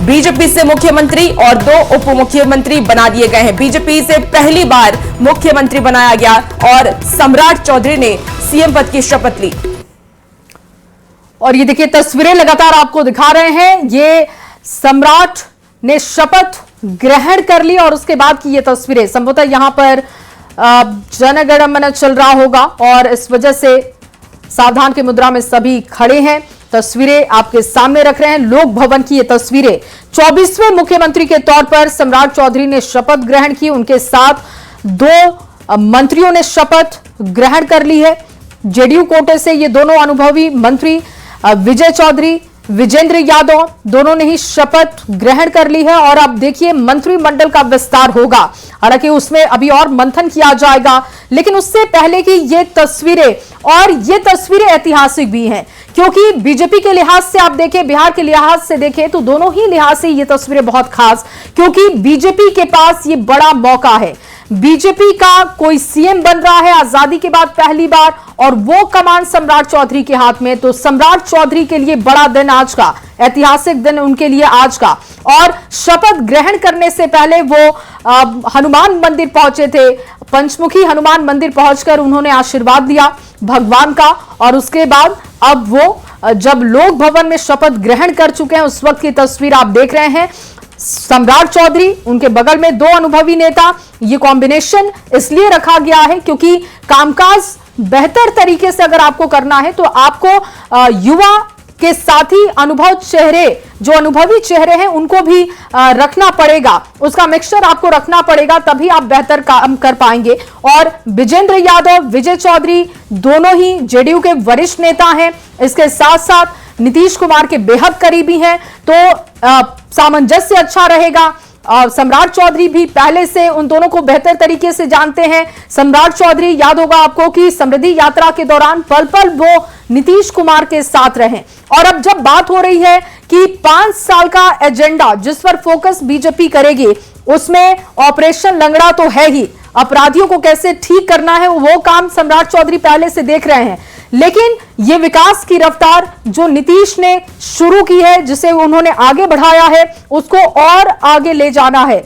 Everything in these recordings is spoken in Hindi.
बीजेपी से मुख्यमंत्री और 2 उप मुख्यमंत्री बना दिए गए हैं। बीजेपी से पहली बार मुख्यमंत्री बनाया गया और सम्राट चौधरी ने सीएम पद की शपथ ली। और ये देखिए तस्वीरें लगातार आपको दिखा रहे हैं। ये सम्राट ने शपथ ग्रहण कर ली और उसके बाद की ये तस्वीरें। संभवतः यहां पर जन गण मन चल रहा होगा और इस वजह से सावधान की मुद्रा में सभी खड़े हैं। तस्वीरें आपके सामने रख रहे हैं, लोक भवन की ये तस्वीरें। 24वें मुख्यमंत्री के तौर पर सम्राट चौधरी ने शपथ ग्रहण की। उनके साथ 2 मंत्रियों ने शपथ ग्रहण कर ली है। जेडीयू कोटे से ये दोनों अनुभवी मंत्री विजय चौधरी, विजेंद्र यादव, दोनों ने ही शपथ ग्रहण कर ली है। और अब देखिए मंत्रिमंडल का विस्तार होगा, हालांकि उसमें अभी और मंथन किया जाएगा। लेकिन उससे पहले की ये तस्वीरें, और ये तस्वीरें ऐतिहासिक भी हैं, क्योंकि बीजेपी के लिहाज से आप देखें, बिहार के लिहाज से देखें, तो दोनों ही लिहाज से ये तस्वीरें बहुत खास, क्योंकि बीजेपी के पास ये बड़ा मौका है। बीजेपी का कोई सीएम बन रहा है आजादी के बाद पहली बार, और वो कमान सम्राट चौधरी के हाथ में। तो सम्राट चौधरी के लिए बड़ा दिन आज का, ऐतिहासिक दिन उनके लिए आज का। और शपथ ग्रहण करने से पहले वो हनुमान मंदिर पहुंचे थे। पंचमुखी हनुमान मंदिर पहुंचकर उन्होंने आशीर्वाद लिया भगवान का। और उसके बाद अब वो जब लोक भवन में शपथ ग्रहण कर चुके हैं, उस वक्त की तस्वीर आप देख रहे हैं। सम्राट चौधरी, उनके बगल में 2 अनुभवी नेता। ये कॉम्बिनेशन इसलिए रखा गया है क्योंकि कामकाज बेहतर तरीके से अगर आपको करना है तो आपको युवा के साथ ही जो अनुभवी चेहरे हैं उनको भी रखना पड़ेगा। उसका मिक्सचर आपको रखना पड़ेगा, तभी आप बेहतर काम कर पाएंगे। और विजेंद्र यादव, विजय चौधरी दोनों ही जेडीयू के वरिष्ठ नेता हैं। इसके साथ साथ नीतीश कुमार के बेहद करीबी हैं, तो सामंजस्य अच्छा रहेगा। सम्राट चौधरी भी पहले से उन दोनों को बेहतर तरीके से जानते हैं। सम्राट चौधरी, याद होगा आपको कि समृद्धि यात्रा के दौरान पल पल वो नीतीश कुमार के साथ रहे। और अब जब बात हो रही है कि 5 साल का एजेंडा जिस पर फोकस बीजेपी करेगी, उसमें ऑपरेशन लंगड़ा तो है ही। अपराधियों को कैसे ठीक करना है वो काम सम्राट चौधरी पहले से देख रहे हैं। लेकिन ये विकास की रफ्तार जो नीतीश ने शुरू की है, जिसे उन्होंने आगे बढ़ाया है, उसको और आगे ले जाना है,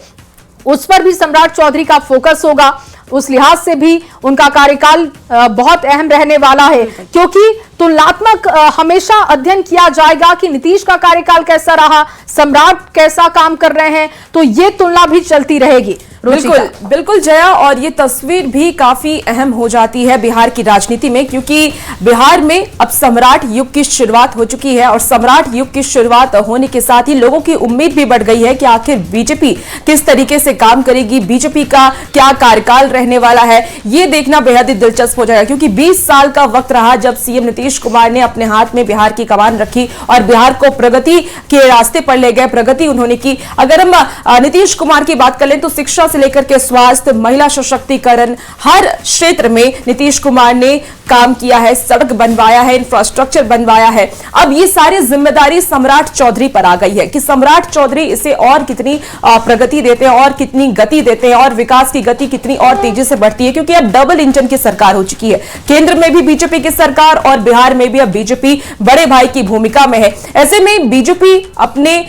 उस पर भी सम्राट चौधरी का फोकस होगा। उस लिहाज से भी उनका कार्यकाल बहुत अहम रहने वाला है, क्योंकि तुलनात्मक हमेशा अध्ययन किया जाएगा कि नीतीश का कार्यकाल कैसा रहा, सम्राट कैसा काम कर रहे हैं, तो ये तुलना भी चलती रहेगी। बिल्कुल जया, और ये तस्वीर भी काफी अहम हो जाती है बिहार की राजनीति में, क्योंकि बिहार में अब सम्राट युग की शुरुआत हो चुकी है। और सम्राट युग की शुरुआत होने के साथ ही लोगों की उम्मीद भी बढ़ गई है कि आखिर बीजेपी किस तरीके से काम करेगी, बीजेपी का क्या कार्यकाल रहने वाला है, ये देखना बेहद ही दिलचस्प हो जाएगा। क्योंकि 20 साल का वक्त रहा जब सीएम नीतीश कुमार ने अपने हाथ में बिहार की कमान रखी और बिहार को प्रगति के रास्ते पर ले गए। प्रगति उन्होंने की। अगर हम नीतीश कुमार की बात कर लें तो शिक्षा से लेकर के स्वास्थ्य, महिला सशक्तिकरण, हर क्षेत्र में नीतीश कुमार ने काम किया है। सड़क बनवाया है, इंफ्रास्ट्रक्चर बनवाया है। अब ये सारी जिम्मेदारी सम्राट चौधरी पर आ गई है कि सम्राट चौधरी इसे और कितनी प्रगति देते हैं और कितनी गति देते हैं, और विकास की गति कितनी और तेजी से बढ़ती है। क्योंकि अब डबल इंजन की सरकार हो चुकी है। केंद्र में भी बीजेपी की सरकार और बिहार में भी अब बीजेपी बड़े भाई की भूमिका में है। ऐसे में बीजेपी अपने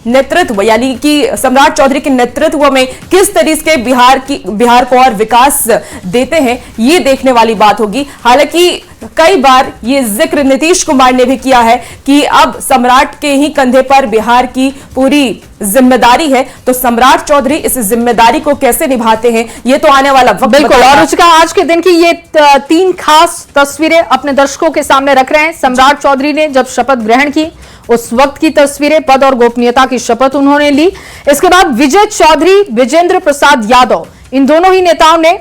नेतृत्व, यानी कि सम्राट चौधरी के नेतृत्व में किस तरीके से बिहार को और विकास देते हैं, ये देखने वाली बात होगी। हालांकि कई बार ये जिक्र नीतीश कुमार ने भी किया है कि अब सम्राट के ही कंधे पर बिहार की पूरी जिम्मेदारी है। तो सम्राट चौधरी इस जिम्मेदारी को कैसे निभाते हैं, ये तो आने वाला वक्त बिल्कुल। और उसका आज के दिन की ये 3 खास तस्वीरें अपने दर्शकों के सामने रख रहे हैं। सम्राट चौधरी ने जब शपथ ग्रहण की, उस वक्त की तस्वीरें, पद और गोपनीयता की शपथ उन्होंने ली। इसके बाद विजय चौधरी, विजेंद्र प्रसाद यादव, इन दोनों ही नेताओं ने